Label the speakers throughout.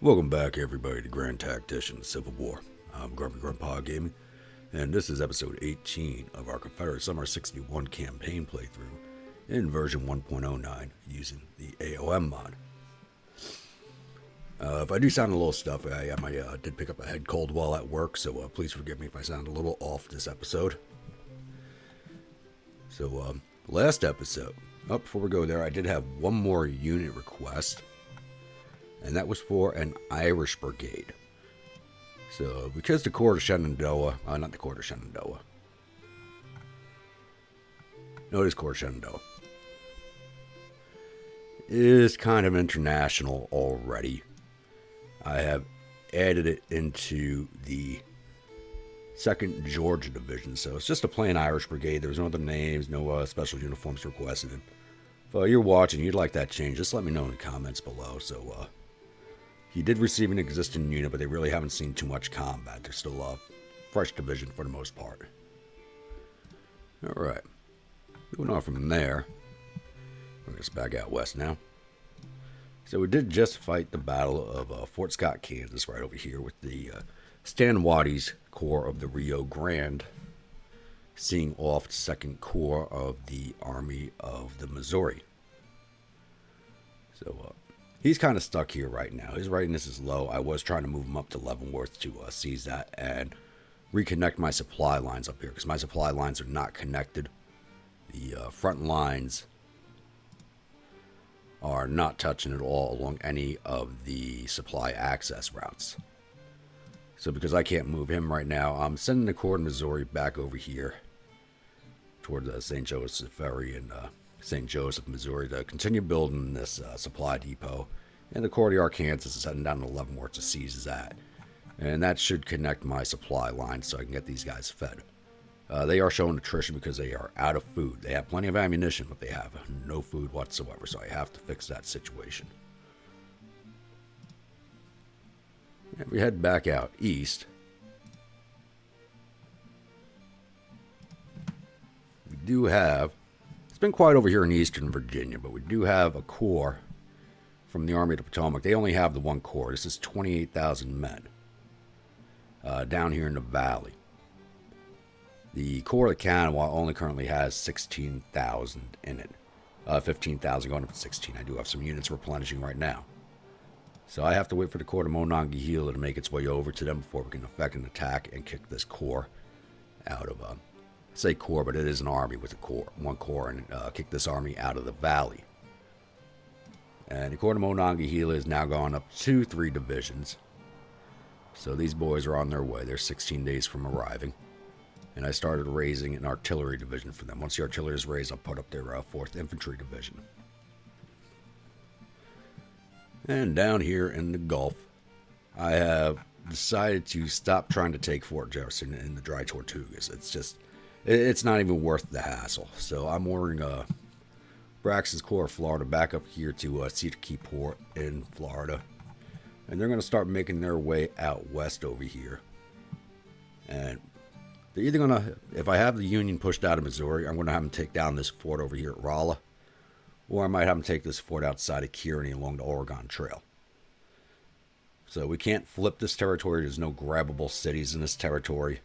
Speaker 1: Welcome back, everybody, to Grand Tactician, the Civil War. I'm Grumpy Grandpa Gaming, and this is episode 18 of our Confederate Summer 61 campaign playthrough in version 1.09 using the A.O.M mod. If I do sound a little stuffy, I did pick up a head cold while at work, so please forgive me if I sound a little off this episode. So, last episode, before we go there, I did have one more unit request. And that was for an Irish brigade. So, because the Court of Shenandoah, not the Court of Shenandoah. No, it is Court of Shenandoah. Is kind of international already. I have added it into the 2nd Georgia Division. So, it's just a plain Irish brigade. There's no other names, no special uniforms requested. If you're watching, you'd like that change, just let me know in the comments below. So, he did receive an existing unit, but they really haven't seen too much combat. They're still a fresh division for the most part. Alright. Moving on from there. We're just back out west now. So we did just fight the Battle of Fort Scott, Kansas, right over here with the Stan Watie's Corps of the Rio Grande, seeing off the 2nd Corps of the Army of the Missouri. So, he's kind of stuck here right now. His readiness is low. I was trying to move him up to Leavenworth to seize that and reconnect my supply lines up here because my supply lines are not connected. The front lines are not touching at all along any of the supply access routes. So because I can't move him right now, I'm sending the Corps of Missouri back over here toward the St. Joseph Ferry and St. Joseph, Missouri, to continue building this supply depot. And the Corps of Arkansas is heading down to Leavenworth to seize that. And that should connect my supply line so I can get these guys fed. They are showing attrition because they are out of food. They have plenty of ammunition, but they have no food whatsoever. So I have to fix that situation. And we head back out east. We do have... It's been quiet over here in eastern Virginia, but we do have a corps from the Army of the Potomac. They only have the one corps. This is 28,000 men down here in the valley. The Corps of Kanawha only currently has 16,000 in it. 15,000 going up to 16. I do have some units replenishing right now. So I have to wait for the Corps of Monongahela to make its way over to them before we can effect an attack and kick this corps out of... I say corps, but it is an army with a corps, one corps, and kick this army out of the valley. And the Corps of Monongahela is now gone up to 3 divisions. So these boys are on their way. They're 16 days from arriving. And I started raising an artillery division for them. Once the artillery is raised, I'll put up their 4th Infantry Division. And down here in the Gulf, I have decided to stop trying to take Fort Jefferson in the Dry Tortugas. It's not even worth the hassle. So I'm ordering Braxton's Corps of Florida back up here to Cedar Key Port in Florida. And they're going to start making their way out west over here. And they're either going to, if I have the Union pushed out of Missouri, I'm going to have them take down this fort over here at Rolla. Or I might have them take this fort outside of Kearney along the Oregon Trail. So we can't flip this territory. There's no grabbable cities in this territory.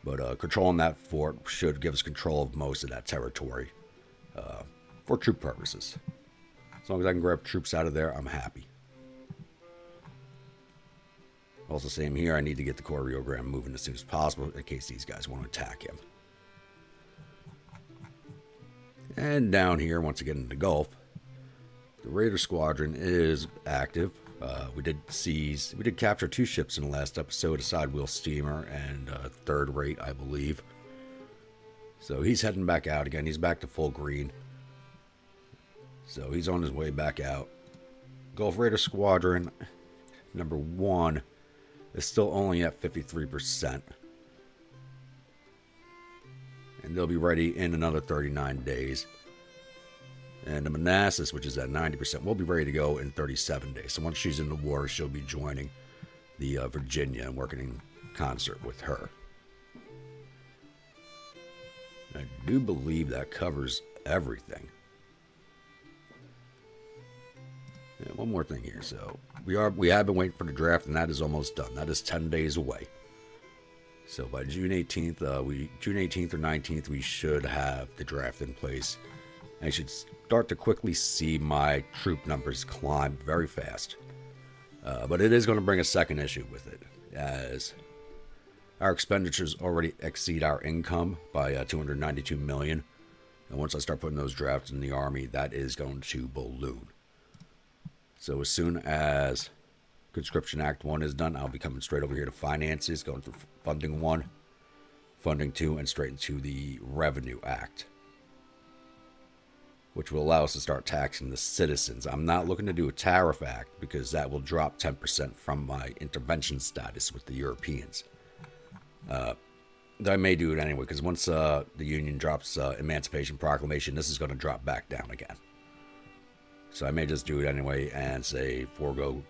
Speaker 1: But controlling that fort should give us control of most of that territory for troop purposes. As long as I can grab troops out of there, I'm happy. Also, same here, I need to get the Corps of Rio Grande moving as soon as possible in case these guys want to attack him. And down here, once again in the Gulf, the Raider Squadron is active. We did capture 2 ships in the last episode, a sidewheel steamer and a 3rd rate, I believe. So he's heading back out again. He's back to full green. So he's on his way back out. Gulf Raider Squadron number 1 is still only at 53%. And they'll be ready in another 39 days. And the Manassas, which is at 90%, will be ready to go in 37 days. So once she's in the war, she'll be joining the Virginia and working in concert with her. I do believe that covers everything. Yeah, one more thing here. So we have been waiting for the draft, and that is almost done. That is 10 days away. So by June 18th, June 18th or 19th, we should have the draft in place. I should start to quickly see my troop numbers climb very fast. But it is going to bring a second issue with it, as our expenditures already exceed our income by 292 million. And once I start putting those drafts in the Army, that is going to balloon. So as soon as Conscription Act 1 is done, I'll be coming straight over here to finances, going through Funding 1, Funding 2, and straight into the Revenue Act, which will allow us to start taxing the citizens. I'm not looking to do a tariff act because that will drop 10% from my intervention status with the Europeans. I may do it anyway, because once the Union drops Emancipation Proclamation, this is going to drop back down again. So I may just do it anyway and say forego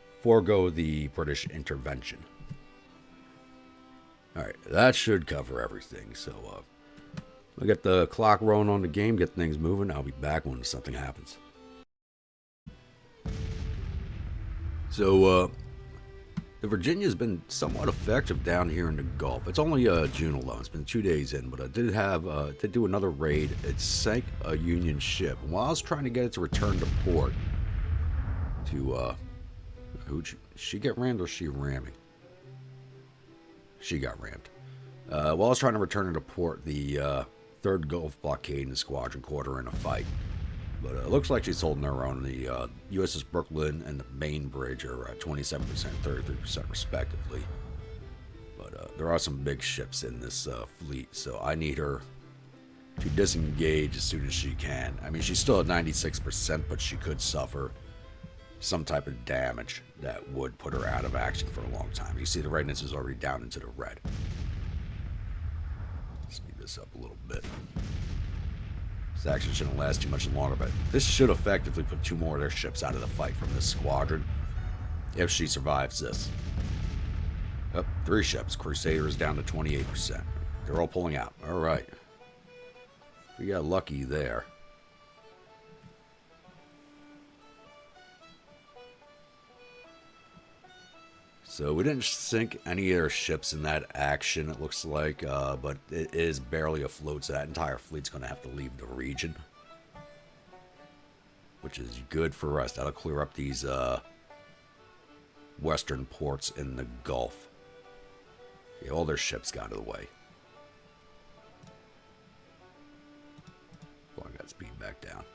Speaker 1: the British intervention. Alright, that should cover everything. So we'll get the clock rolling on the game, get things moving. I'll be back when something happens. So the Virginia's been somewhat effective down here in the Gulf. It's only June alone. It's been 2 days in, but I did do another raid. It sank a Union ship. While I was trying to get it to return to port, she get rammed or she ramming? She got rammed. While I was trying to return her to port, the 3rd Gulf blockade and squadron caught her in a fight. But it looks like she's holding her own. The USS Brooklyn and the main bridge are 27%, 33% respectively. But there are some big ships in this fleet, so I need her to disengage as soon as she can. I mean, she's still at 96%, but she could suffer some type of damage that would put her out of action for a long time. You see the readiness is already down into the red. Speed this up a little bit. This action shouldn't last too much longer, but this should effectively put 2 more of their ships out of the fight from this squadron if she survives this. 3 ships. Crusader is down to 28%. They're all pulling out. All right. We got lucky there. So we didn't sink any of their ships in that action, it looks like, but it is barely afloat, so that entire fleet's going to have to leave the region, which is good for us. That'll clear up these western ports in the Gulf. Yeah, all their ships got out of the way. Well, I got speed back down.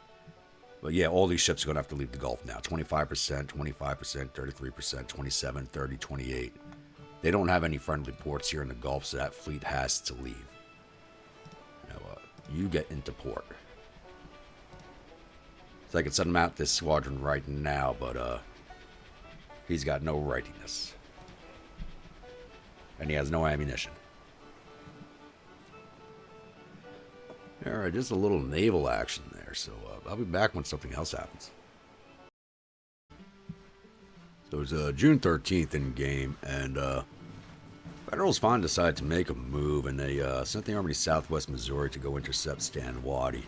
Speaker 1: But yeah, all these ships are going to have to leave the Gulf now. 25%, 25%, 33%, 27, 30, 28. They don't have any friendly ports here in the Gulf, so that fleet has to leave. Now, you get into port. So I can send him out this squadron right now, but he's got no readiness. And he has no ammunition. Alright, just a little naval action there, so I'll be back when something else happens. So it was June 13th in game, and Federals finally decided to make a move, and they sent the Army to southwest Missouri to go intercept Stan Watie.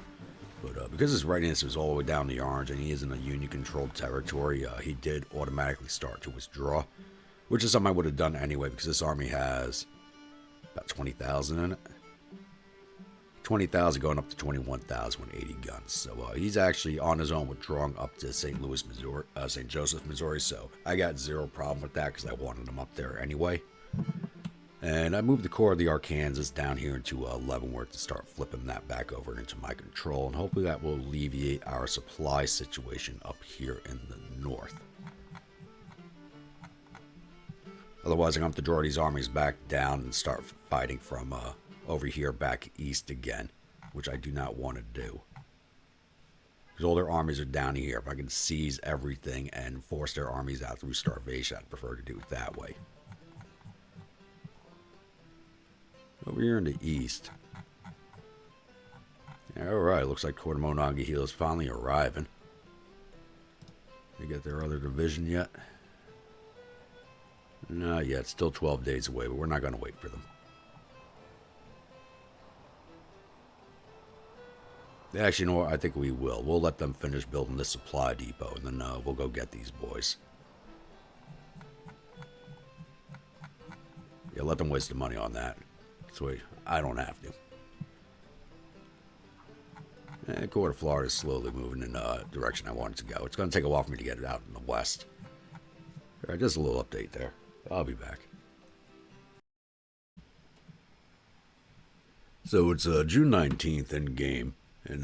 Speaker 1: But because his readiness was all the way down the orange, and he is in a Union-controlled territory, he did automatically start to withdraw, which is something I would have done anyway, because this army has about 20,000 in it. 20,000 going up to 21,000 with 80 guns. So he's actually on his own withdrawing up to St. Louis, Missouri, St. Joseph, Missouri. So I got zero problem with that because I wanted him up there anyway. And I moved the core of the Arkansas down here into Leavenworth to start flipping that back over into my control. And hopefully that will alleviate our supply situation up here in the north. Otherwise, I'm going to have to draw these armies back down and start fighting from over here back east again, which I do not want to do. Because all their armies are down here. If I can seize everything and force their armies out through starvation, I'd prefer to do it that way. Over here in the east. Alright, looks like Court of Monongahela is finally arriving. They get their other division yet? Not yet. Still 12 days away, but we're not going to wait for them. Actually, you know what? I think we will. We'll let them finish building this supply depot, and then we'll go get these boys. Yeah, let them waste the money on that. So I don't have to. And Court of Florida is slowly moving in the direction I want it to go. It's going to take a while for me to get it out in the west. All right, just a little update there. I'll be back. So it's June 19th in game, and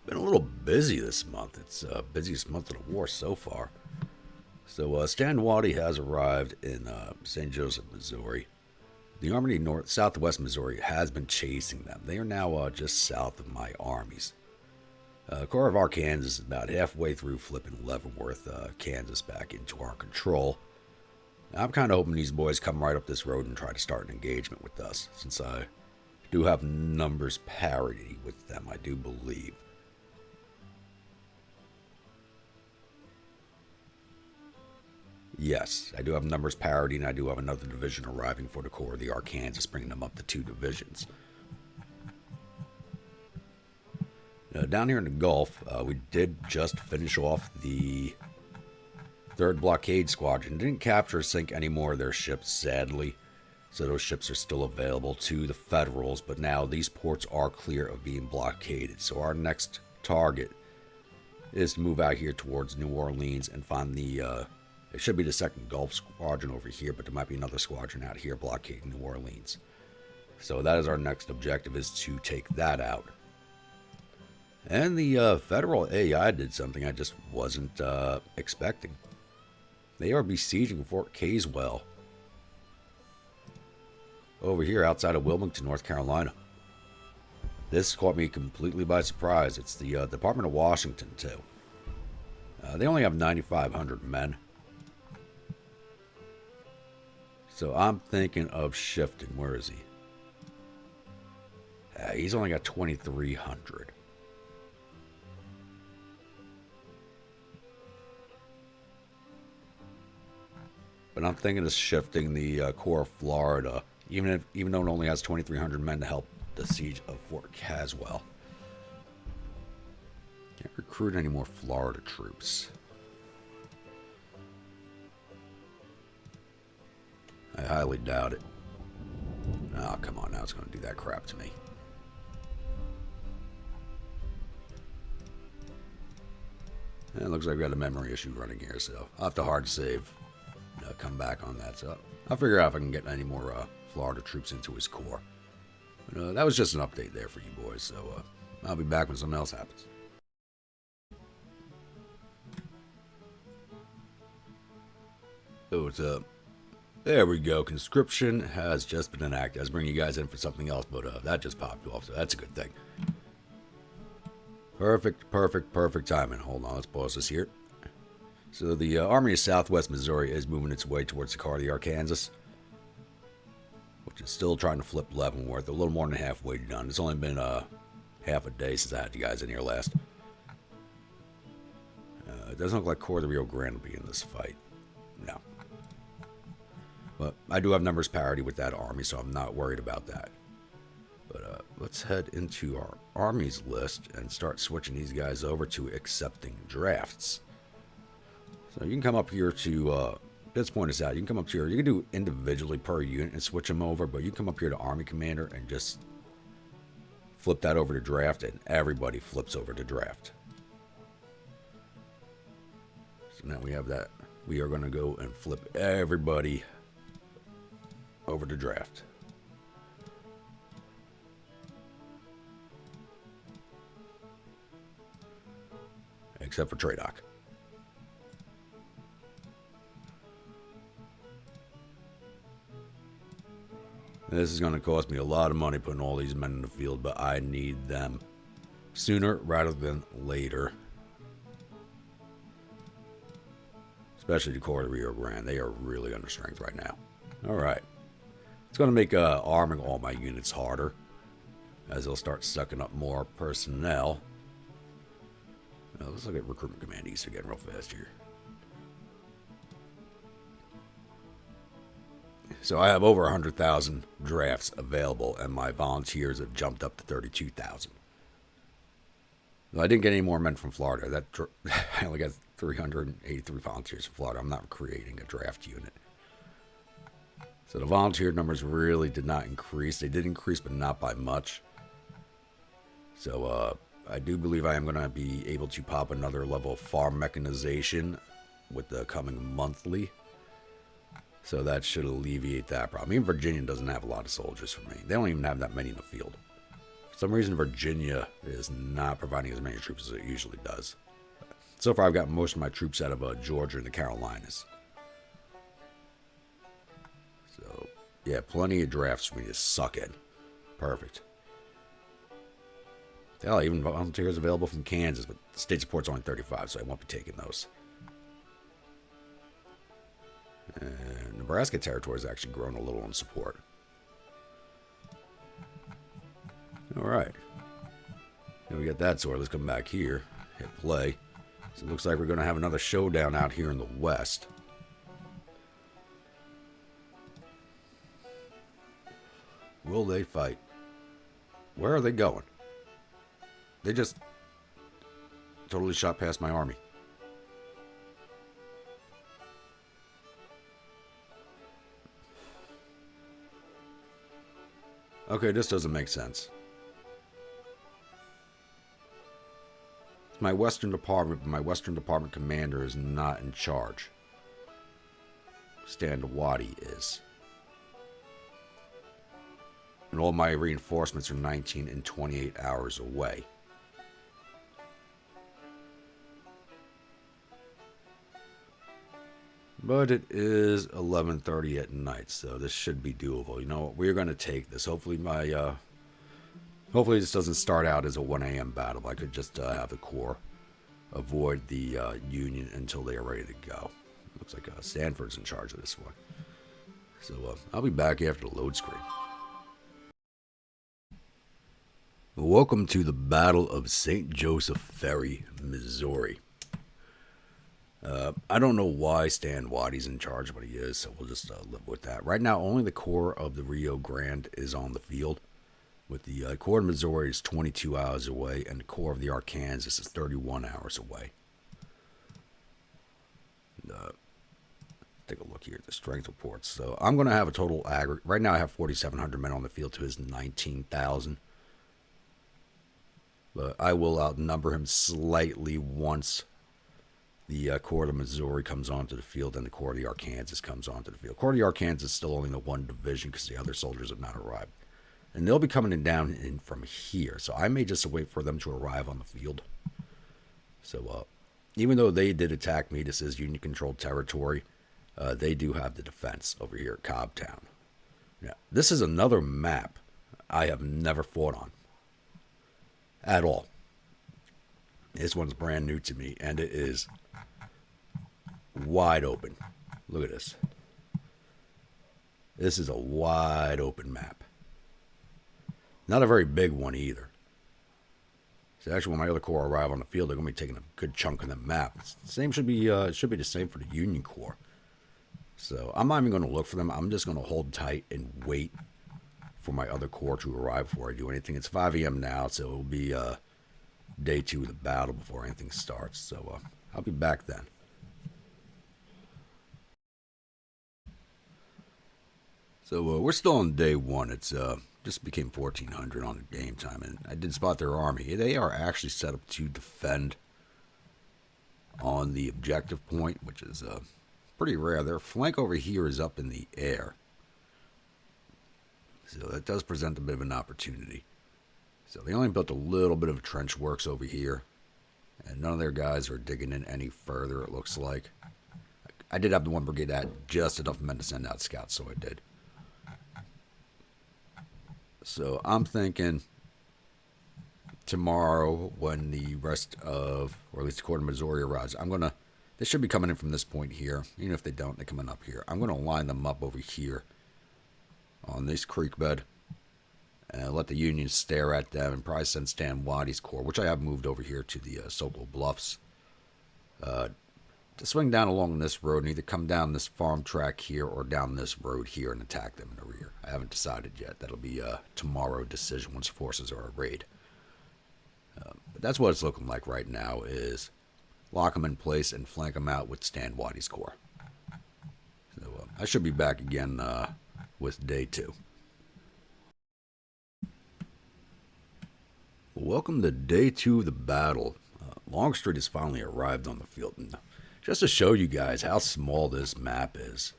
Speaker 1: been a little busy this month. It's busiest month of the war so far. So Stan Watie has arrived in St. Joseph, Missouri. The Army southwest Missouri has been chasing them. They are now just south of my armies. Corps of Arkansas is about halfway through flipping Leavenworth, Kansas back into our control. I'm kind of hoping these boys come right up this road and try to start an engagement with us, since I do have numbers parity with them, I do believe. Yes, I do have numbers parity, and I do have another division arriving for the Corps of the Arkansas, bringing them up to 2 divisions. Down here in the Gulf, we did just finish off the 3rd Blockade Squadron. Didn't capture or sink any more of their ships, sadly. So those ships are still available to the Federals, but now these ports are clear of being blockaded. So our next target is to move out here towards New Orleans and find the... it should be the 2nd Gulf Squadron over here, but there might be another squadron out here blockading New Orleans. So that is our next objective, is to take that out. And the Federal AI did something I just wasn't expecting. They are besieging Fort Caswell over here outside of Wilmington, North Carolina. This caught me completely by surprise. It's the Department of Washington, too. They only have 9,500 men. So I'm thinking of shifting. Where is he? He's only got 2,300. But I'm thinking of shifting the Corps of Florida, even though it only has 2,300 men to help the siege of Fort Caswell. Can't recruit any more Florida troops. I highly doubt it. Oh, come on now, it's going to do that crap to me. It looks like I've got a memory issue running here, so I'll have to hard save. Come back on that. So I'll figure out if I can get any more Florida troops into his corps. But, that was just an update there for you boys. So I'll be back when something else happens. So it's there we go. Conscription has just been enacted. I was bringing you guys in for something else, but that just popped off, so that's a good thing. Perfect timing. Hold on, let's pause this here. So the Army of Southwest Missouri is moving its way towards the Corps of the Arkansas, which is still trying to flip Leavenworth. A little more than halfway done. It's only been half a day since I had you guys in here last. It doesn't look like Corps of the Rio Grande will be in this fight. No. But I do have numbers parity with that army, so I'm not worried about that. But let's head into our armies list and start switching these guys over to accepting drafts. So you can come up here to, let's point this out, you can come up here, you can do individually per unit and switch them over, but you can come up here to Army Commander and just flip that over to draft, and everybody flips over to draft. So now we have that. We are going to go and flip everybody over to draft. Except for Tradoc. This is going to cost me a lot of money putting all these men in the field, but I need them sooner rather than later. Especially the Corps of the Rio Grande. They are really under strength right now. Alright. It's going to make arming all my units harder, as they'll start sucking up more personnel. Let's look at Recruitment Command East again real fast here. So I have over 100,000 drafts available, and my volunteers have jumped up to 32,000. I didn't get any more men from Florida. I only got 383 volunteers from Florida. I'm not creating a draft unit. So the volunteer numbers really did not increase. They did increase, but not by much. So I do believe I am going to be able to pop another level of farm mechanization with the coming monthly. So that should alleviate that problem. Even Virginia doesn't have a lot of soldiers for me. They don't even have that many in the field. For some reason, Virginia is not providing as many troops as it usually does. So far, I've got most of my troops out of Georgia and the Carolinas. So, yeah, plenty of drafts for me to suck in. Perfect. Hell, even volunteers available from Kansas, but the state support's only 35, so I won't be taking those. And Nebraska territory has actually grown a little in support. Alright. Now we got that sorted. Let's come back here. Hit play. So it looks like we're going to have another showdown out here in the west. Will they fight? Where are they going? They just totally shot past my army. Okay, this doesn't make sense. It's my Western Department, but my Western Department commander is not in charge. Stan Watie is. And all my reinforcements are 19 and 28 hours away. But it is 11:30 at night, so this should be doable. You know what? We're going to take this. Hopefully hopefully this doesn't start out as a 1 a.m. battle. I could just have the Corps avoid the Union until they are ready to go. Looks like Stanford's in charge of this one. So I'll be back after the load screen. Welcome to the Battle of St. Joseph Ferry, Missouri. I don't know why Stan Watie's in charge, but he is, so we'll just live with that. Right now, only the Corps of the Rio Grande is on the field, with the Corps of Missouri is 22 hours away, and the Corps of the Arkansas is 31 hours away. Take a look here at the strength reports. So I'm going to have a total aggregate. Right now, I have 4,700 men on the field to his 19,000. But I will outnumber him slightly once the Corps of Missouri comes onto the field and the Corps of the Arkansas comes onto the field. Corps of the Arkansas is still only the one division because the other soldiers have not arrived. And they'll be coming down in from here. So I may just wait for them to arrive on the field. So even though they did attack me, this is Union-controlled territory, they do have the defense over here at Cobbtown. Yeah, this is another map I have never fought on. At all. This one's brand new to me, and it is wide open. Look at this. This is a wide open map. Not a very big one either. So actually, when my other corps arrive on the field, they're going to be taking a good chunk of the map. Same should be the same for the Union Corps. So I'm not even going to look for them. I'm just going to hold tight and wait for my other corps to arrive before I do anything. It's 5 a.m. now, so it'll be day 2 of the battle before anything starts. So I'll be back then. So we're still on day 1. It's just became 1400 on the game time, and I did spot their army. They are actually set up to defend on the objective point, which is pretty rare. Their flank over here is up in the air, so that does present a bit of an opportunity. So they only built a little bit of trench works over here, and none of their guys are digging in any further, it looks like. I did have the one brigade that had just enough men to send out scouts, so I did. So I'm thinking tomorrow when the rest of, or at least the Corps of Missouri arrives, they should be coming in from this point here. Even if they don't, they're coming up here. I'm going to line them up over here on this creek bed and let the Union stare at them and probably send Stan Watie's corps, which I have moved over here to the Sokol Bluffs, to swing down along this road and either come down this farm track here or down this road here and attack them in the rear. I haven't decided yet. That'll be a tomorrow decision once forces are arrayed. But that's what it's looking like right now, is lock them in place and flank them out with Stan Watie's corps. So I should be back again with day 2. Welcome to day 2 of the battle. Longstreet has finally arrived on the field. And just to show you guys how small this map is,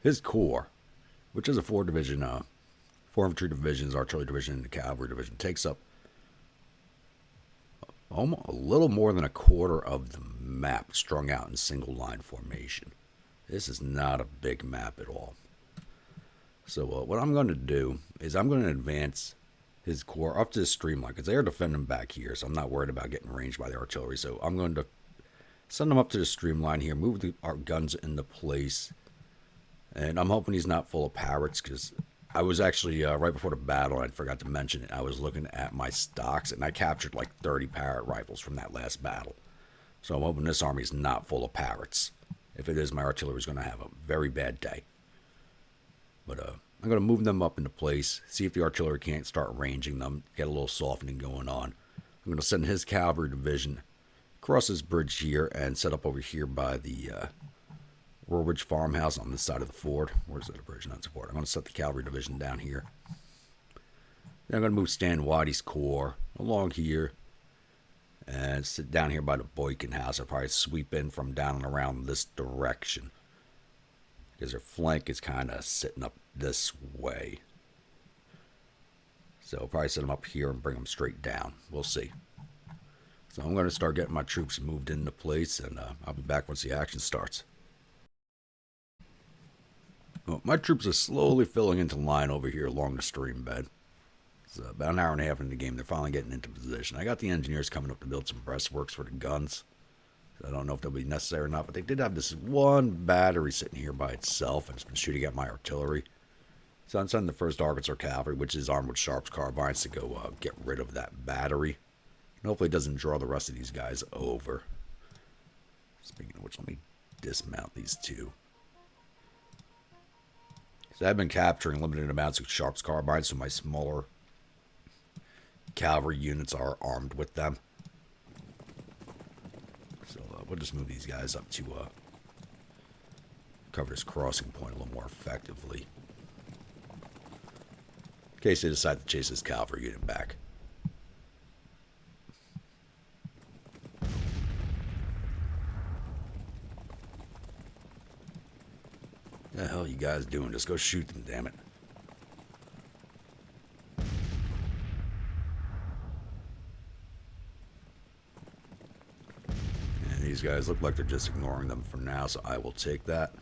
Speaker 1: his corps, which is a 4 infantry divisions, artillery division, and the cavalry division, takes up almost a little more than a quarter of the map strung out in single line formation. This is not a big map at all. So what I'm going to do is I'm going to advance his corps up to the streamline, because they are defending back here, so I'm not worried about getting ranged by the artillery. So I'm going to send them up to the streamline here, move our guns into place, and I'm hoping he's not full of parrots, because I was actually, right before the battle, I forgot to mention it, I was looking at my stocks, and I captured like 30 parrot rifles from that last battle. So I'm hoping this army is not full of parrots. If it is, my artillery is going to have a very bad day. But I'm going to move them up into place, see if the artillery can't start ranging them, get a little softening going on. I'm going to send his cavalry division across this bridge here and set up over here by the Woolwich farmhouse on this side of the ford. Where's that bridge? Not support. I'm going to set the cavalry division down here. Then I'm going to move Stan Watie's corps along here and sit down here by the Boykin house. I'll probably sweep in from down and around this direction, because their flank is kind of sitting up this way. So I'll probably set them up here and bring them straight down. We'll see. So I'm going to start getting my troops moved into place, and I'll be back once the action starts. Well, my troops are slowly filling into line over here along the stream bed. It's about an hour and a half into the game. They're finally getting into position. I got the engineers coming up to build some breastworks for the guns. I don't know if they'll be necessary or not, but they did have this one battery sitting here by itself, and it's been shooting at my artillery. So I'm sending the 1st Arkansas Cavalry, which is armed with Sharps carbines, to go get rid of that battery. And hopefully it doesn't draw the rest of these guys over. Speaking of which, let me dismount these 2. So I've been capturing limited amounts of Sharps carbines, so my smaller cavalry units are armed with them. So we'll just move these guys up to cover this crossing point a little more effectively, in case they decide to chase this cavalry unit back. What the hell are you guys doing? Just go shoot them, damn it. And these guys look like they're just ignoring them for now, so I will take that.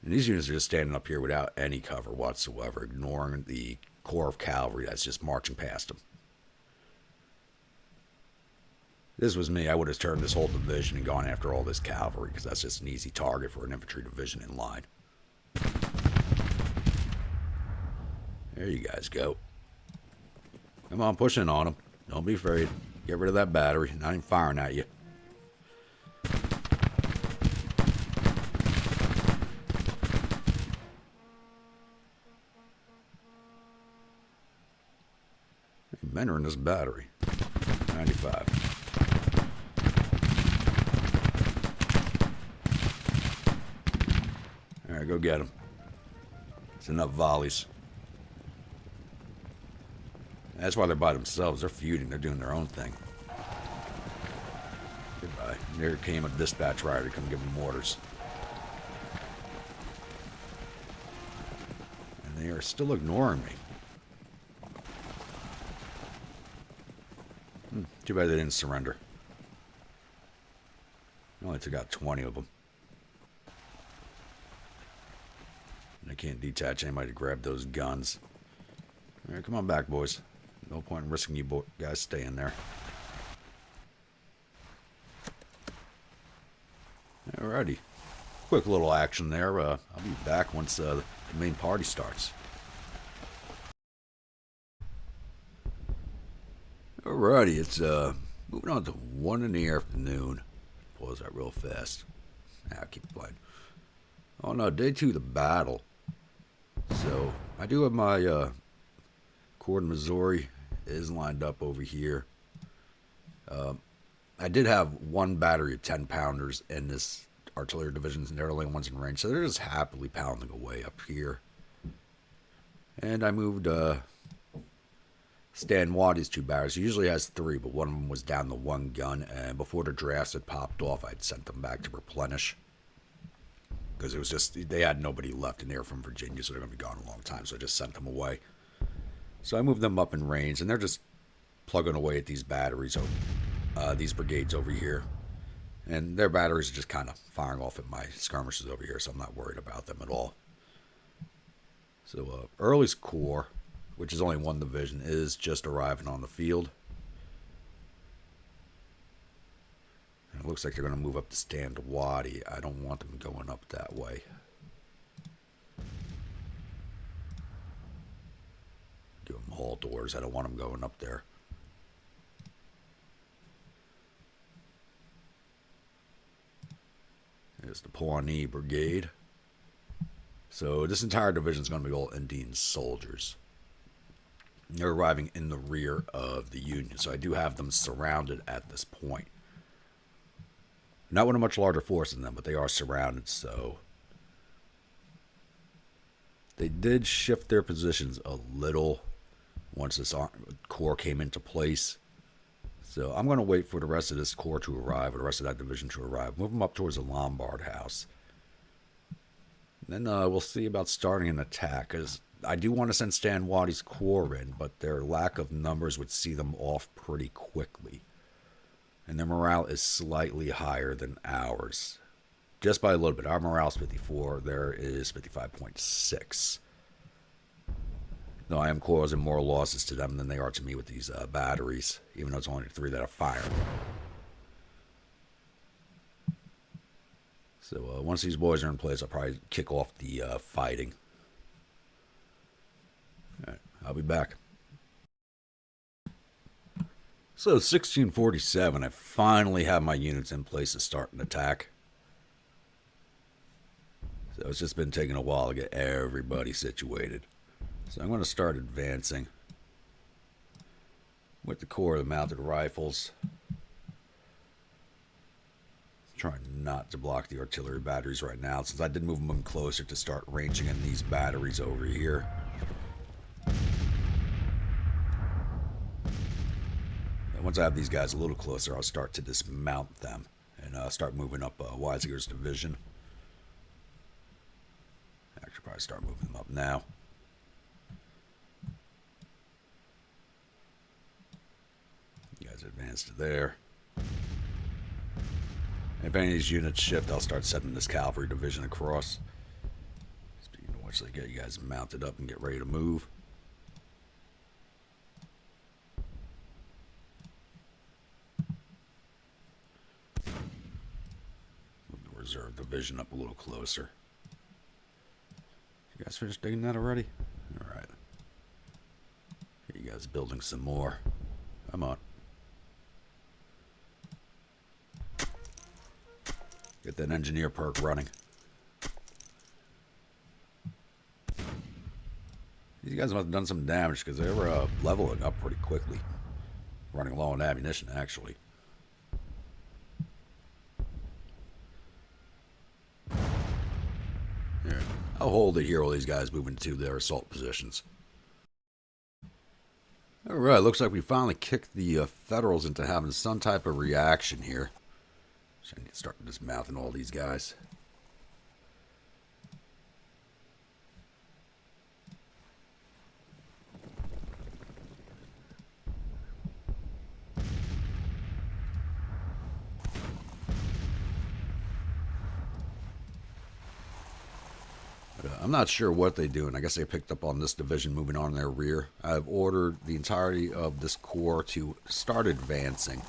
Speaker 1: And these units are just standing up here without any cover whatsoever, ignoring the corps of cavalry that's just marching past them. This was me. I would have turned this whole division and gone after all this cavalry, because that's just an easy target for an infantry division in line. There you guys go. Come on, push in on them. Don't be afraid. Get rid of that battery. Not even firing at you. Men are in this battery. 95. Alright, go get them. It's enough volleys. That's why they're by themselves. They're feuding. They're doing their own thing. Goodbye. There came a dispatch rider to come give them orders. And they are still ignoring me. Too bad they didn't surrender. I only took out 20 of them. And I can't detach anybody to grab those guns. Alright, come on back, boys. No point in risking you guys staying there. Alrighty. Quick little action there. I'll be back once the main party starts. Alrighty, it's moving on to 1 in the afternoon. Pause that real fast. I'll keep playing. Oh no, day 2 of the battle. So I do have my Corps in Missouri is lined up over here. I did have one battery of 10-pounders in this artillery division, and they're the only ones in range, so they're just happily pounding away up here. And I moved Stan Watie's 2 batteries. He usually has 3, but one of them was down to 1 gun, and before the drafts had popped off, I'd sent them back to replenish. Because it was just, they had nobody left, and they were from Virginia, so they're going to be gone a long time, so I just sent them away. So I moved them up in range, and they're just plugging away at these batteries, these brigades over here. And their batteries are just kind of firing off at my skirmishers over here, so I'm not worried about them at all. So Early's Corps, which is only 1 division, is just arriving on the field. And it looks like they're going to move up to Stan Watie. I don't want them going up that way. Give them halt doors. I don't want them going up there. There's the Pawnee Brigade. So this entire division is going to be all Indian soldiers. They're arriving in the rear of the Union, so I do have them surrounded at this point. Not with a much larger force than them, but they are surrounded, so they did shift their positions a little once this corps came into place. So I'm going to wait for the rest of this corps to arrive, or the rest of that division to arrive. Move them up towards the Lombard House. Then we'll see about starting an attack, because I do want to send Stan Watie's corps in, but their lack of numbers would see them off pretty quickly. And their morale is slightly higher than ours. Just by a little bit. Our morale is 54. There is 55.6. Though I am causing more losses to them than they are to me with these batteries, even though it's only 3 that are firing. So once these boys are in place, I'll probably kick off the fighting. All right, I'll be back. So 1647, I finally have my units in place to start an attack. So it's just been taking a while to get everybody situated. So I'm going to start advancing with the Corps of the Mounted Rifles. Trying not to block the artillery batteries right now, since I did move them closer to start ranging in these batteries over here. And once I have these guys a little closer, I'll start to dismount them and start moving up Weisger's division. I should probably start moving them up now. You guys advance to there. If any of these units shift, I'll start sending this cavalry division across. Speaking of which, they get you guys mounted up and get ready to move. Move the reserve division up a little closer. You guys finished digging that already? Alright. You guys building some more. Come on. Get that engineer perk running. These guys must have done some damage because they were leveling up pretty quickly. Running low on ammunition, actually. Here, I'll hold it here while these guys move into their assault positions. Alright, looks like we finally kicked the Federals into having some type of reaction here. So I need to start dismounting all these guys. But, I'm not sure what they're doing. I guess they picked up on this division moving on in their rear. I've ordered the entirety of this corps to start advancing.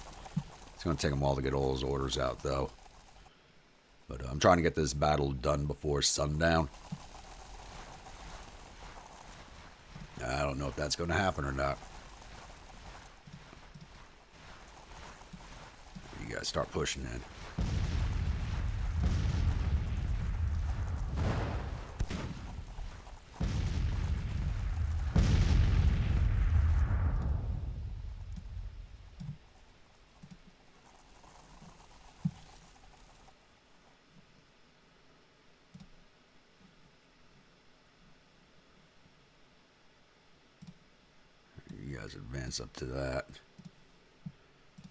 Speaker 1: It's going to take them a while to get all those orders out, though. But I'm trying to get this battle done before sundown. I don't know if that's going to happen or not. You guys start pushing in. guys advance up to that.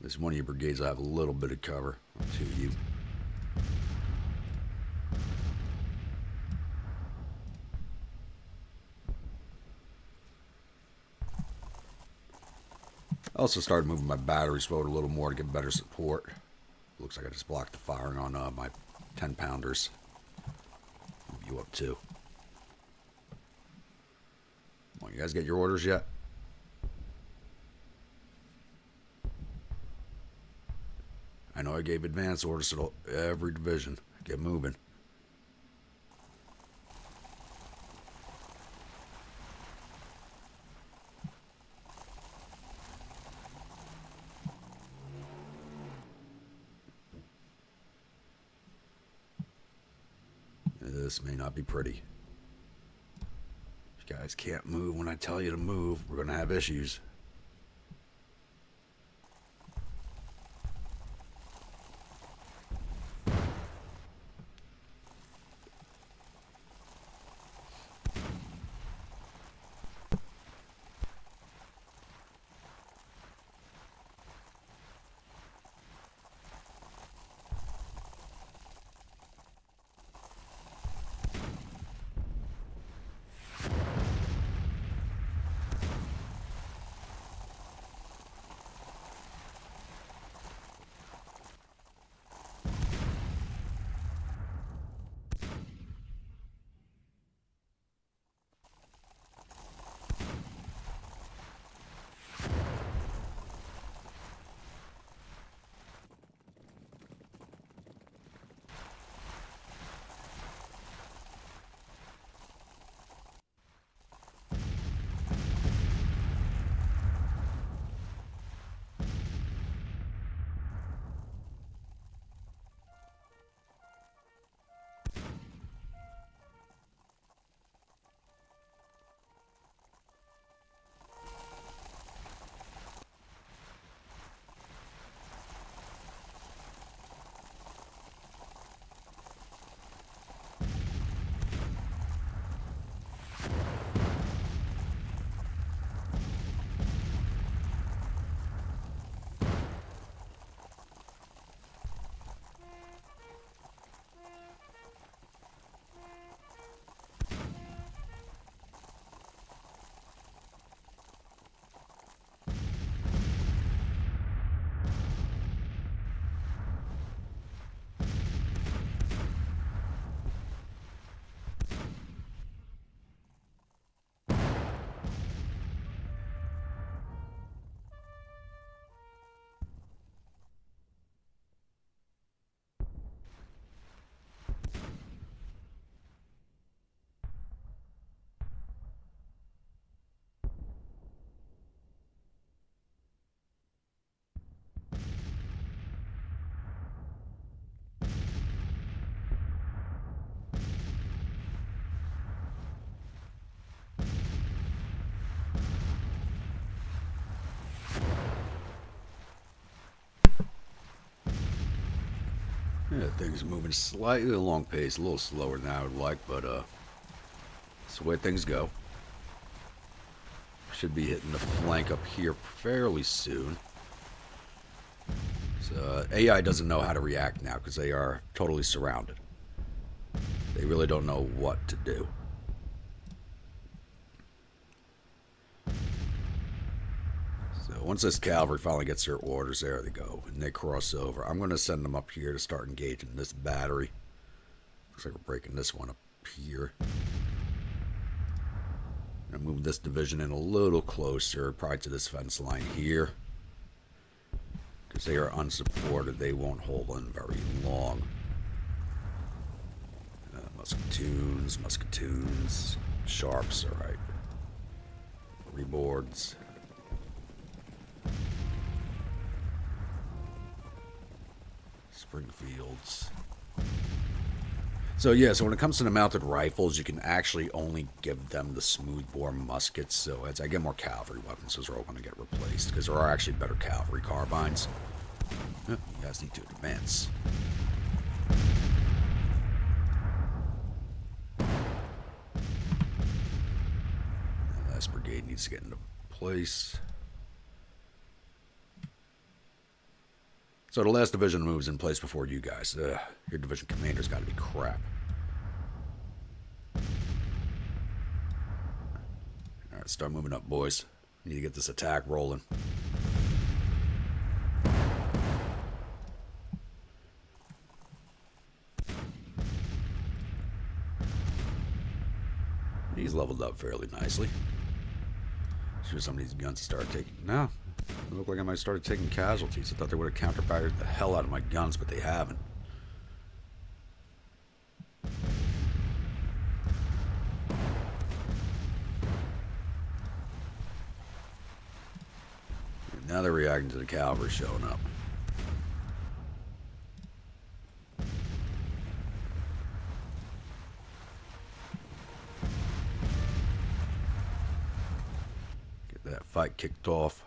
Speaker 1: This one of your brigades will have a little bit of cover. Two of you. I also started moving my batteries forward a little more to get better support. Looks like I just blocked the firing on my 10-pounders. Move you up too. Come on, you guys get your orders yet? I know I gave advance orders to every division. Get moving. This may not be pretty. If you guys can't move when I tell you to move, we're going to have issues. Yeah, things are moving slightly along pace, a little slower than I would like, but that's the way things go. Should be hitting the flank up here fairly soon. So AI doesn't know how to react now because they are totally surrounded. They really don't know what to do. Once this cavalry finally gets their orders, there they go, and they cross over. I'm going to send them up here to start engaging this battery. Looks like we're breaking this one up here. I'm going to move this division in a little closer, probably to this fence line here. Because they are unsupported, they won't hold on very long. Musketoons, sharps, alright. Reboards. Springfields. So yeah, so when it comes to the mounted rifles, you can actually only give them the smoothbore muskets. So as I get more cavalry weapons, those are all going to get replaced because there are actually better cavalry carbines. You guys need to advance. The last brigade needs to get into place. So the last division moves in place before you guys. Your division commander's got to be crap. Alright, start moving up, boys. Need to get this attack rolling. He's leveled up fairly nicely. Sure, some of these guns start taking... No. It looked like I might have started taking casualties. I thought they would have counterfired the hell out of my guns, but they haven't. And now they're reacting to the cavalry showing up. Get that fight kicked off.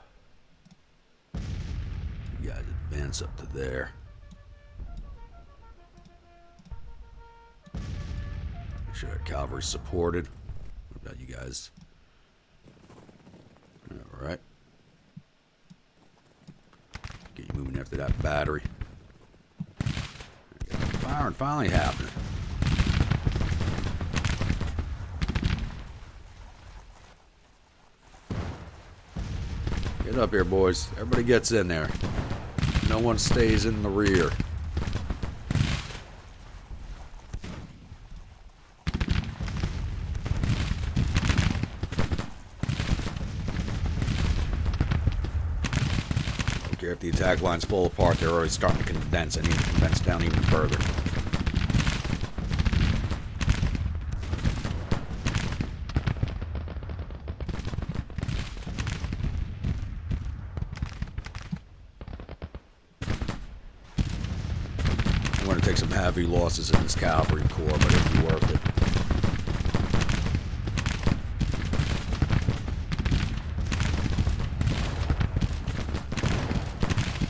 Speaker 1: You guys advance up to there. Make sure that cavalry's supported. What about you guys? Alright. Get you moving after that battery. Firing finally happening. Get up here, boys. Everybody gets in there. No one stays in the rear. Don't care if the attack line's full apart, they're already starting to condense. I need to condense down even further. I'm going to take some heavy losses in this cavalry corps, but it'll be worth it.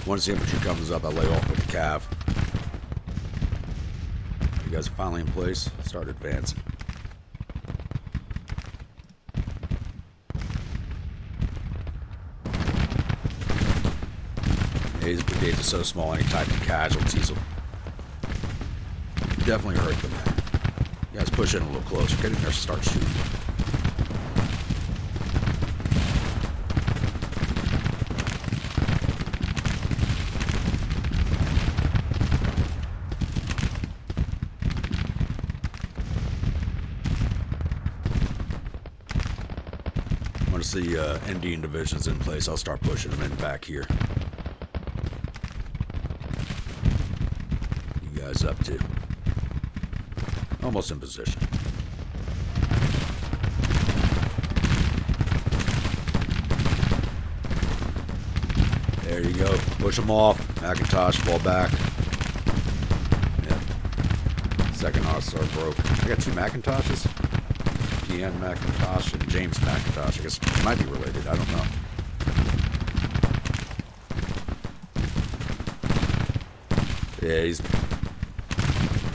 Speaker 1: Once the infantry comes up, I'll lay off with the cav. You guys are finally in place. Start advancing. These brigades are so small, any type of casualties will definitely hurt them. You guys push in a little closer. Get in there, start shooting. I want to see Indian divisions in place. I'll start pushing them in back here. You guys up too. Almost in position. There you go. Push them off. Macintosh, fall back. Yep. Second officer broke. I got two Macintoshes. PN Macintosh and James Macintosh. I guess it might be related. I don't know. Yeah, these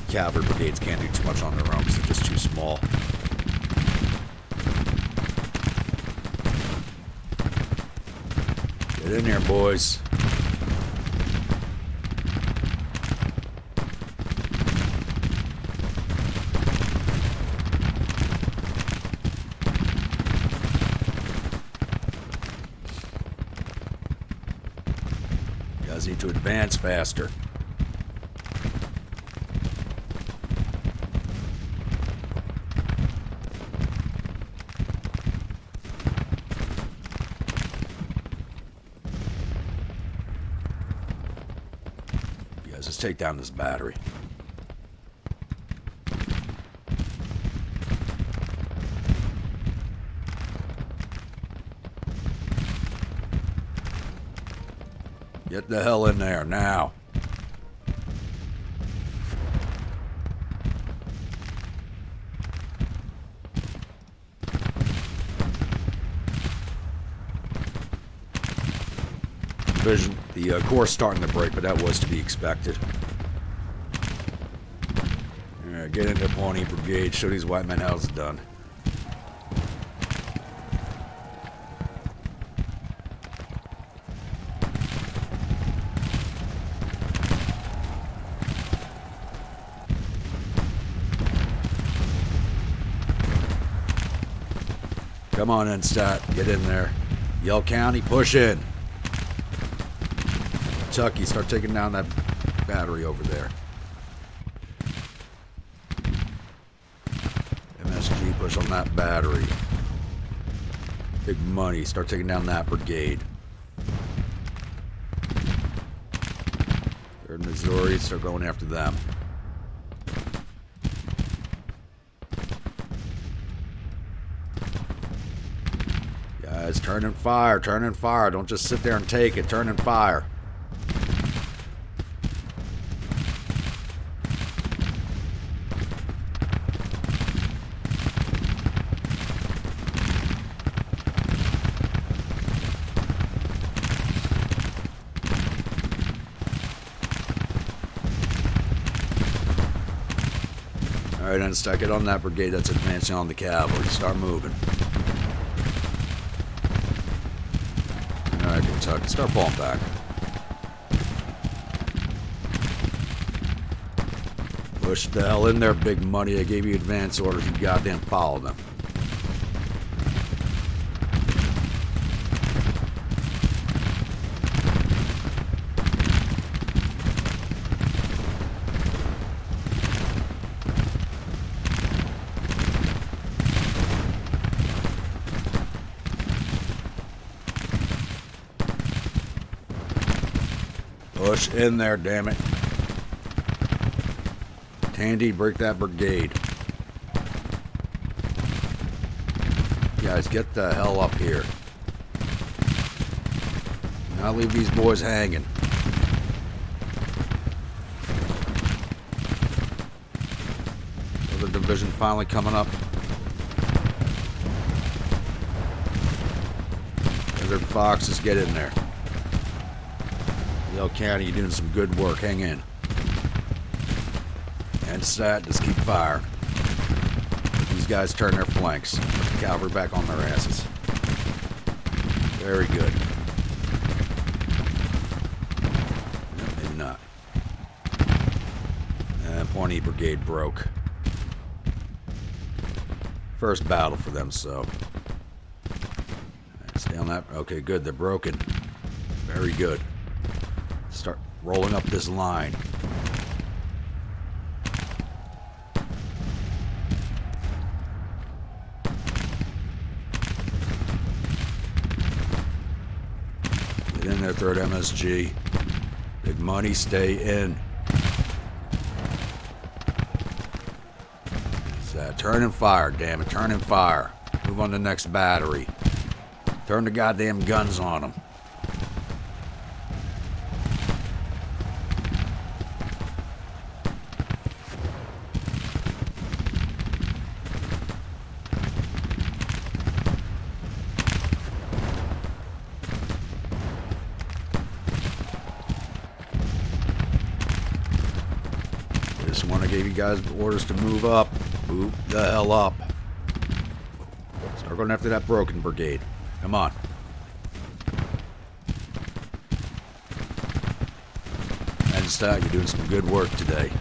Speaker 1: cavalry brigades can't do too much on their own because they're just too small. Get in there, boys. You guys need to advance faster. Let's take down this battery. Get the hell in there now. Division. The core's starting to break, but that was to be expected. Alright, get into Pawnee Brigade. Show these white men how it's done. Come on, Instat. Get in there. Yell County, push in. Kentucky, start taking down that battery over there. MSG, push on that battery. Big money, start taking down that brigade. They're in Missouri, start going after them. Guys, turn and fire, turn and fire. Don't just sit there and take it, turn and fire. Alright, then stack it on that brigade that's advancing on the cavalry. Start moving. Alright, Kentucky, start falling back. Push the hell in there, big money. I gave you advance orders. You goddamn follow them. Push in there, damn it. Tandy, break that brigade. Guys, get the hell up here. Do not leave these boys hanging. Another division finally coming up. Desert Foxes, get in there. Yell County, you're doing some good work. Hang in. And stat, just keep firing. These guys turn their flanks. Put the cavalry back on their asses. Very good. No, maybe not. And Pawnee Brigade broke. First battle for them, so. Right, stay on that. Okay, good. They're broken. Very good. Start rolling up this line. Get in there, third MSG. Big money, stay in. Turn and fire, damn it, turn and fire. Move on to the next battery. Turn the goddamn guns on them. This one I gave you guys orders to move up. Move the hell up. Start going after that broken brigade. Come on. And stat, you're doing some good work today.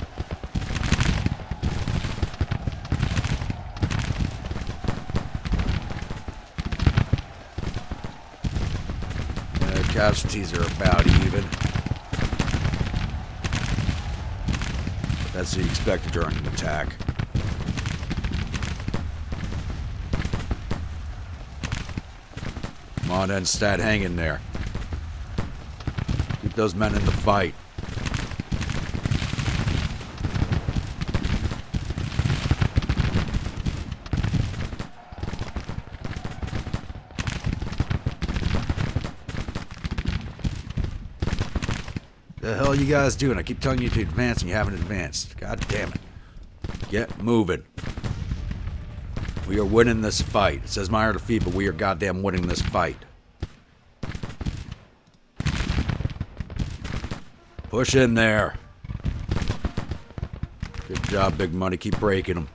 Speaker 1: Casualties are about even. That's to be expected during an attack. Come on, then, stat, hang in there. Keep those men in the fight. The hell are you guys doing? I keep telling you to advance and you haven't advanced. God damn it. Get moving. We are winning this fight. It says minor defeat, but we are goddamn winning this fight. Push in there. Good job, big money. Keep breaking them.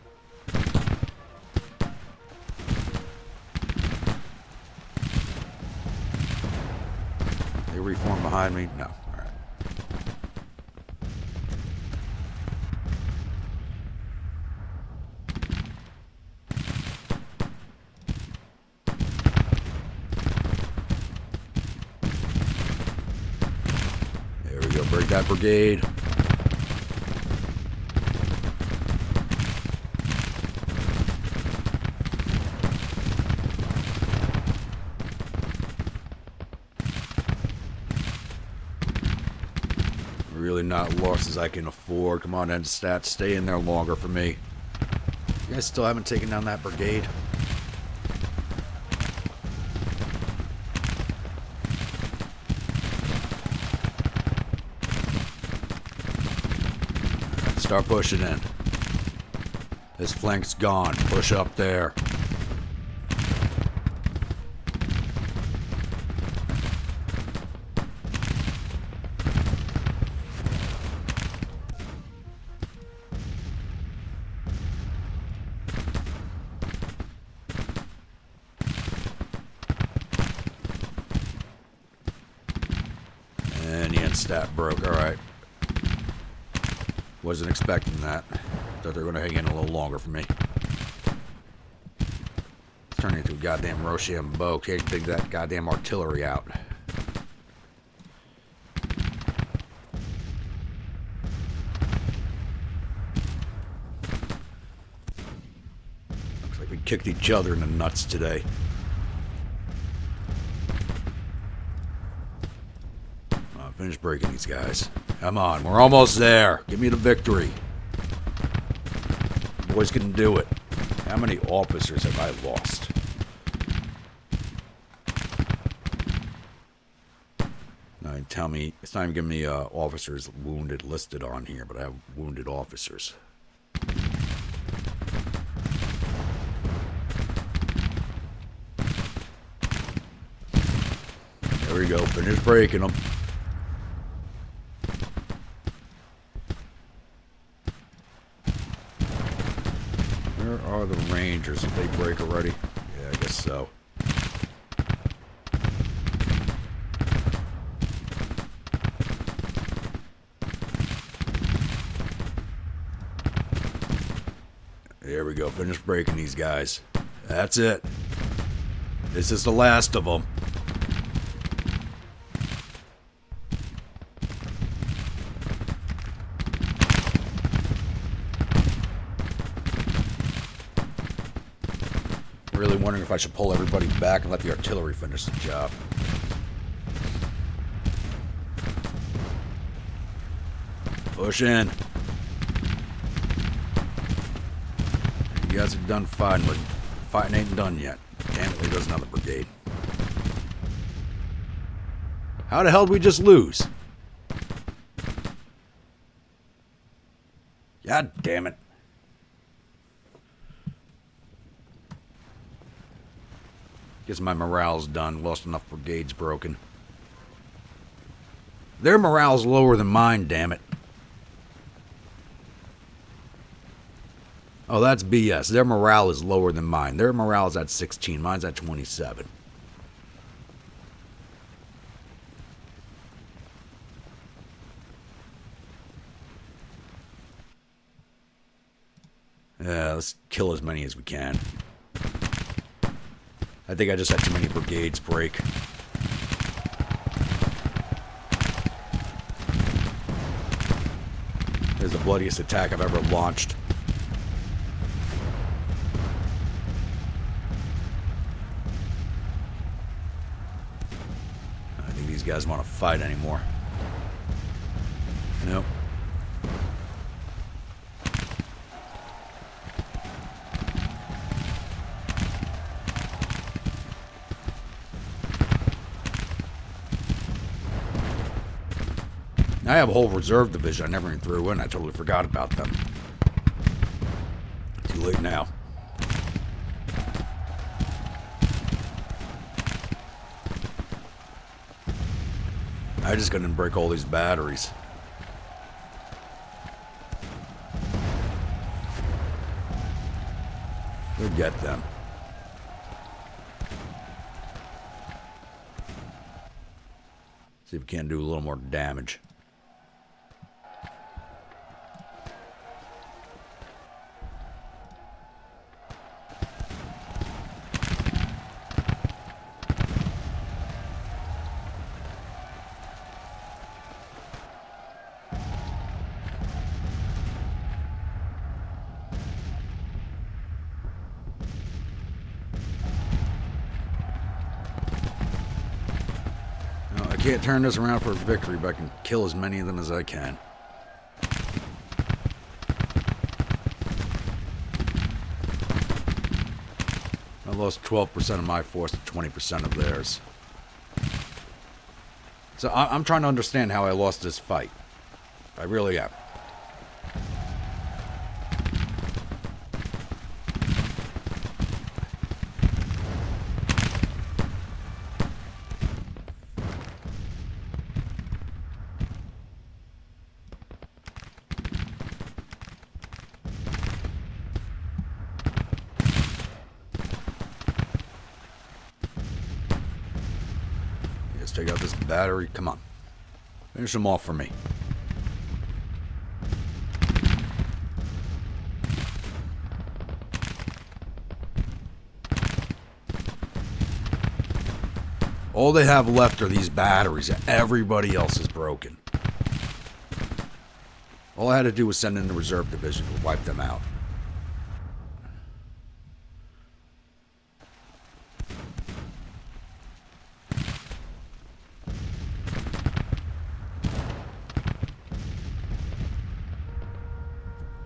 Speaker 1: They reform behind me? No. that brigade. Really not losses I can afford. Come on, end stats. Stay in there longer for me. You guys still haven't taken down that brigade? Start pushing in. This flank's gone. Push up there. And the end stat broke. Alright. Wasn't expecting that. Thought they were going to hang in a little longer for me. It's turning into a goddamn Rochambeau. Can't dig that goddamn artillery out. Looks like we kicked each other in the nuts today. Finish breaking these guys. Come on, we're almost there. Give me the victory. Boys can do it. How many officers have I lost? Now, tell me, it's not even giving me officers wounded listed on here, but I have wounded officers. There we go. Finish breaking them. Where are the Rangers? Did they break already? Yeah, I guess so. There we go. Finish breaking these guys. That's it. This is the last of them. Really wondering if I should pull everybody back and let the artillery finish the job. Push in. You guys have done fine, but fighting ain't done yet. Damn it, there goes another brigade. How the hell did we just lose? God damn it. Guess my morale's done. Lost enough brigades broken. Their morale's lower than mine, damn it. Oh, that's BS. Their morale is lower than mine. Their morale's at 16. Mine's at 27. Yeah, let's kill as many as we can. I think I just had too many brigades break. This is the bloodiest attack I've ever launched. I think these guys want to fight anymore. Nope. I have a whole reserve division I never even threw in. I totally forgot about them. Too late now. I just couldn't break all these batteries. We'll get them. See if we can't do a little more damage. Can't turn this around for a victory, but I can kill as many of them as I can. I lost 12% of my force to 20% of theirs. So I'm trying to understand how I lost this fight. I really am. Take out this battery. Come on. Finish them off for me. All they have left are these batteries. Everybody else is broken. All I had to do was send in the reserve division to wipe them out.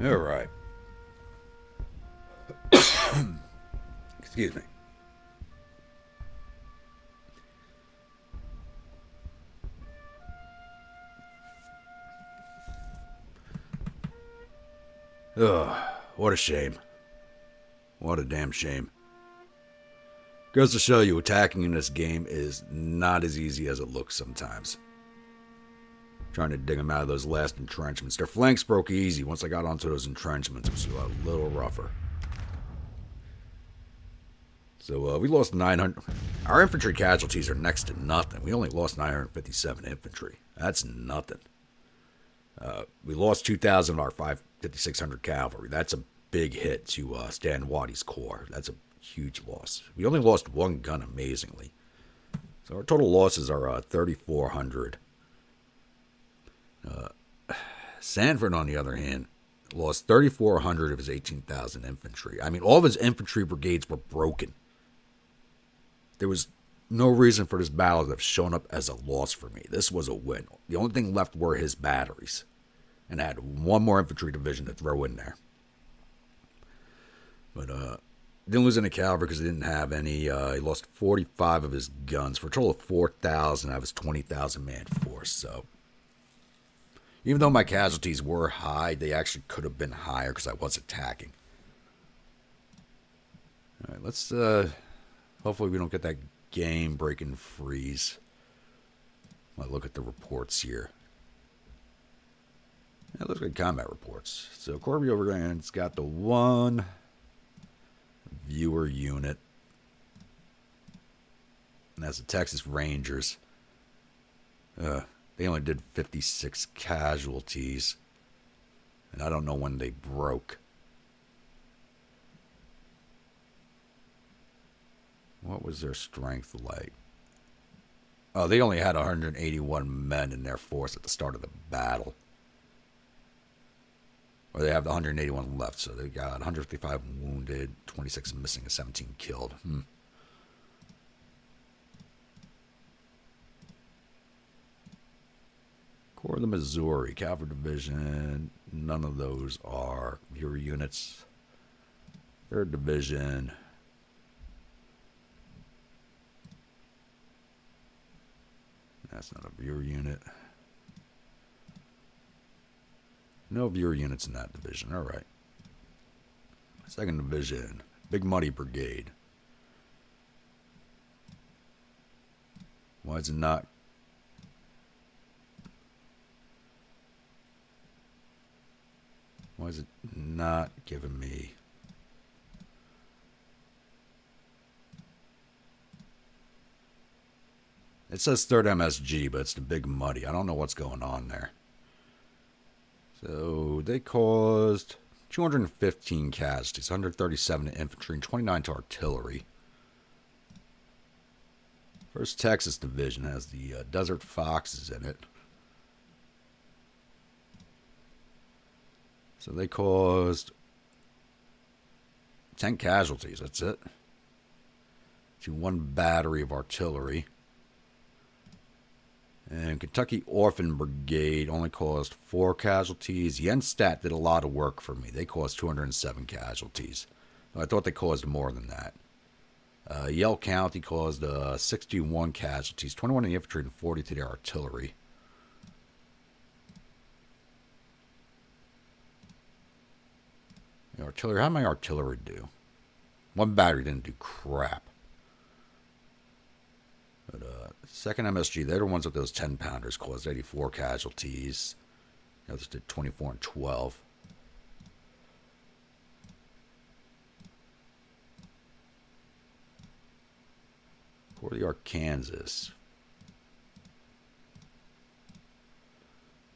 Speaker 1: All right. Excuse me. Ugh, what a shame. What a damn shame. Goes to show you, attacking in this game is not as easy as it looks sometimes. Trying to dig them out of those last entrenchments. Their flanks broke easy. Once I got onto those entrenchments, it was a little rougher. So we lost 900. Our infantry casualties are next to nothing. We only lost 957 infantry. That's nothing. We lost 2,000 of our 5,600 cavalry. That's a big hit to Stan Watie's corps. That's a huge loss. We only lost one gun, amazingly. So our total losses are 3,400. Sanford, on the other hand, lost 3,400 of his 18,000 infantry. I mean, all of his infantry brigades were broken. There was no reason for this battle to have shown up as a loss for me. This was a win. The only thing left were his batteries. And I had one more infantry division to throw in there. But didn't lose any cavalry because he didn't have any. He lost 45 of his guns for a total of 4,000 out of his 20,000 man force. So even though my casualties were high, they actually could have been higher because I was attacking. All right, let's hopefully we don't get that game-breaking freeze. I'll look at the reports here. Yeah, let's look at combat reports. So Corby Overland's got the one viewer unit. And that's the Texas Rangers. They only did 56 casualties. And I don't know when they broke. What was their strength like? Oh, they only had 181 men in their force at the start of the battle. Or they have the 181 left, so they got 155 wounded, 26 missing, and 17 killed. Corps of the Missouri, Cavalry Division, none of those are viewer units. 3rd Division. That's not a viewer unit. No viewer units in that division. All right. 2nd Division, Big Muddy Brigade. Why is it not? Why is it not giving me? It says 3rd MSG, but it's the Big Muddy. I don't know what's going on there. So they caused 215 casualties, 137 to infantry, and 29 to artillery. 1st Texas Division has the Desert Foxes in it. So they caused 10 casualties, that's it. To 1 battery of artillery. And Kentucky Orphan Brigade only caused 4 casualties. Yenstadt did a lot of work for me. They caused 207 casualties. I thought they caused more than that. Yell County caused 61 casualties, 21 in the infantry and 40 to the artillery. The artillery, how did my artillery do? One battery didn't do crap. But 2nd MSG, they're the ones with those 10-pounders, caused 84 casualties. The others did 24 and 12. Corps of the Arkansas.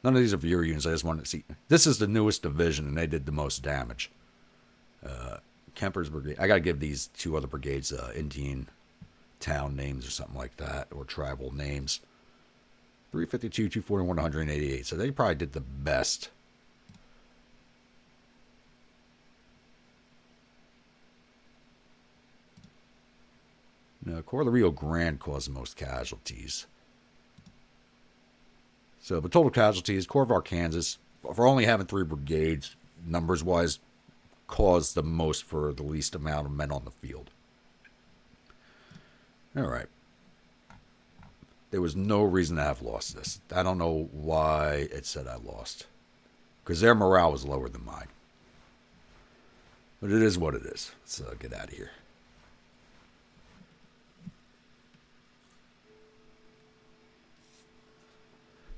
Speaker 1: None of these are your units. I just wanted to see. This is the newest division, and they did the most damage. Kemper's Brigade. I got to give these 2 other brigades Indian town names or something like that, or tribal names. 352, 241, 188. So they probably did the best. No, Corps of the Rio Grande caused the most casualties. So the total casualties, Corps of Arkansas, for only having 3 brigades, numbers-wise, caused the most for the least amount of men on the field. All right. There was no reason to have lost this. I don't know why it said I lost. Because their morale was lower than mine. But it is what it is. Let's get out of here.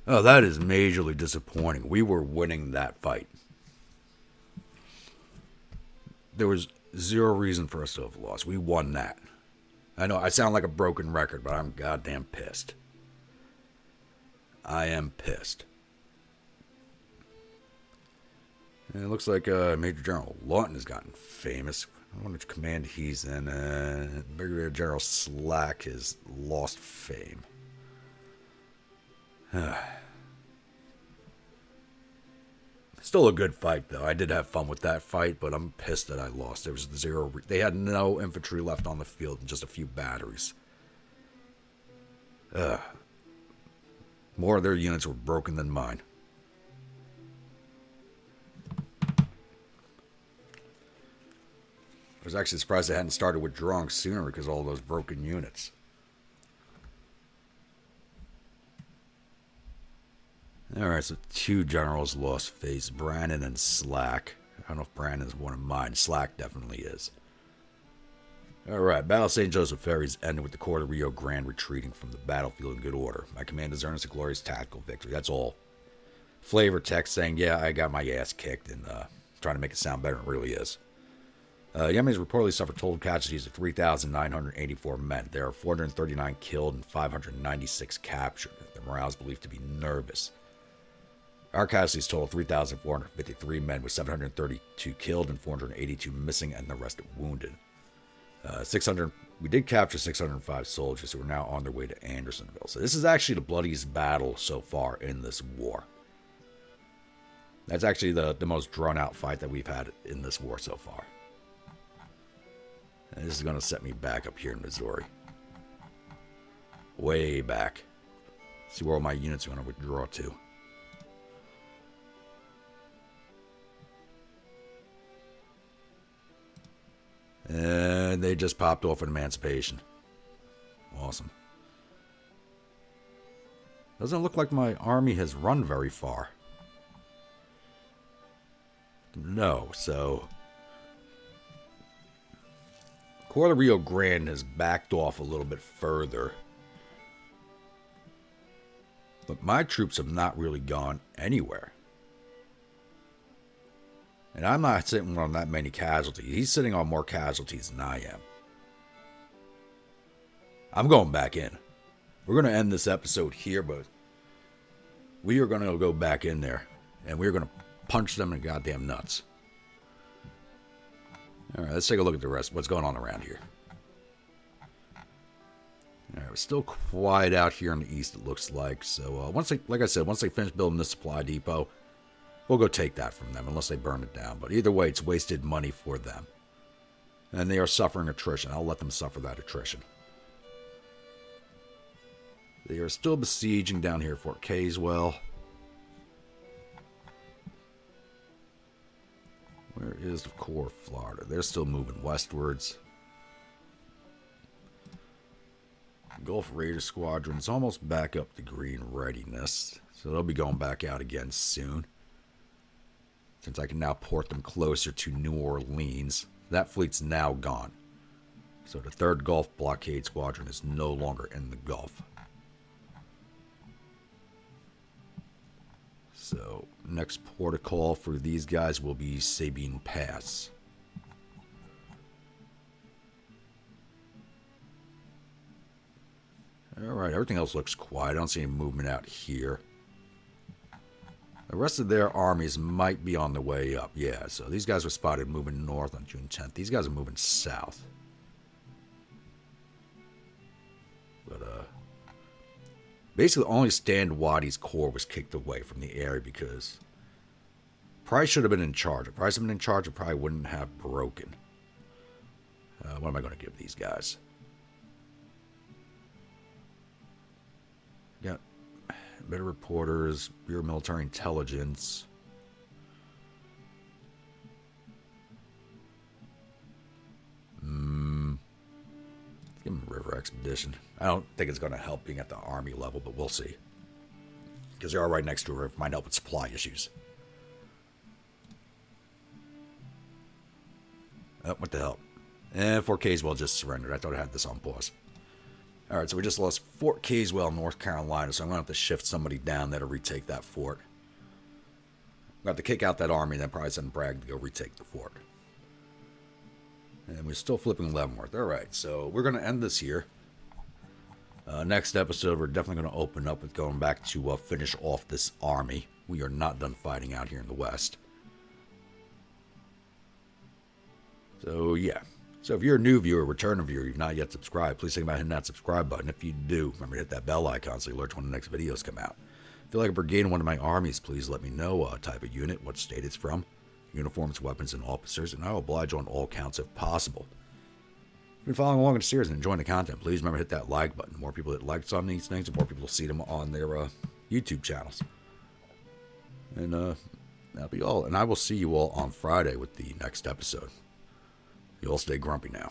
Speaker 1: Oh, that is majorly disappointing. We were winning that fight. There was zero reason for us to have lost. We won that. I know I sound like a broken record, but I'm goddamn pissed. I am pissed. And it looks like Major General Lawton has gotten famous. I wonder which command he's in. Brigadier General Slack has lost fame. Still a good fight, though. I did have fun with that fight, but I'm pissed that I lost. There was zero. They had no infantry left on the field and just a few batteries. More of their units were broken than mine. I was actually surprised they hadn't started withdrawing sooner because of all those broken units. Alright, so 2 generals lost face, Brannan and Slack. I don't know if Brannan is one of mine. Slack definitely is. Alright, Battle of St. Joseph Ferries ended with the Corps of Rio Grande retreating from the battlefield in good order. My command has earned us a glorious tactical victory. That's all. Flavor text saying, yeah, I got my ass kicked, and trying to make it sound better than it really is. Yemenis reportedly suffered total casualties of 3,984 men. There are 439 killed and 596 captured. The morale is believed to be nervous. Our casualties total 3,453 men, with 732 killed and 482 missing, and the rest wounded. 600. We did capture 605 soldiers who are now on their way to Andersonville. So this is actually the bloodiest battle so far in this war. That's actually the most drawn-out fight that we've had in this war so far. And this is going to set me back up here in Missouri. Way back. See where all my units are going to withdraw to. And they just popped off an emancipation. Awesome. Doesn't look like my army has run very far. No, so Corps of Rio Grande has backed off a little bit further. But my troops have not really gone anywhere. And I'm not sitting on that many casualties. He's sitting on more casualties than I am. I'm going back in. We're going to end this episode here, but we are going to go back in there. And we're going to punch them in the goddamn nuts. Alright, let's take a look at the rest. What's going on around here. Alright, we're still quiet out here in the east, it looks like. So, like I said, once they finish building this supply depot, we'll go take that from them, unless they burn it down. But either way, it's wasted money for them. And they are suffering attrition. I'll let them suffer that attrition. They are still besieging down here Fort Caswell. Where is the Corps of Florida? They're still moving westwards. Gulf Raider Squadron's almost back up to green readiness, so they'll be going back out again soon. Since I can now port them closer to New Orleans, that fleet's now gone. So the 3rd Gulf Blockade Squadron is no longer in the Gulf. So next port of call for these guys will be Sabine Pass. Alright, everything else looks quiet. I don't see any movement out here. The rest of their armies might be on the way up. Yeah, so these guys were spotted moving north on June 10th. These guys are moving south. But, basically only Stan Watie's corps was kicked away from the area because Price should have been in charge. If Price had been in charge, it probably wouldn't have broken. What am I going to give these guys? Got better reporters, Bureau of Military Intelligence. Give them a river expedition. I don't think it's going to help being at the army level, but we'll see. Because they are right next to a river. Might help with supply issues. Oh, what the hell? Fort Caswell just surrendered. I thought I had this on pause. Alright, so we just lost Fort Caswell, North Carolina, so I'm going to have to shift somebody down there to retake that fort. I'm going to have to kick out that army and then probably send Bragg to go retake the fort. And we're still flipping Leavenworth. Alright, so we're going to end this here. Next episode, we're definitely going to open up with going back to finish off this army. We are not done fighting out here in the West. So, yeah. So if you're a new viewer, returning viewer, you've not yet subscribed, please think about hitting that subscribe button. If you do, remember to hit that bell icon so you alert when the next videos come out. If you like a brigade in one of my armies, please let me know type of unit, what state it's from, uniforms, weapons, and officers, and I will oblige on all counts if possible. If you've been following along in the series and enjoying the content, please remember to hit that like button. The more people that likes on these things, the more people will see them on their YouTube channels. And that'll be all. And I will see you all on Friday with the next episode. You all stay grumpy now.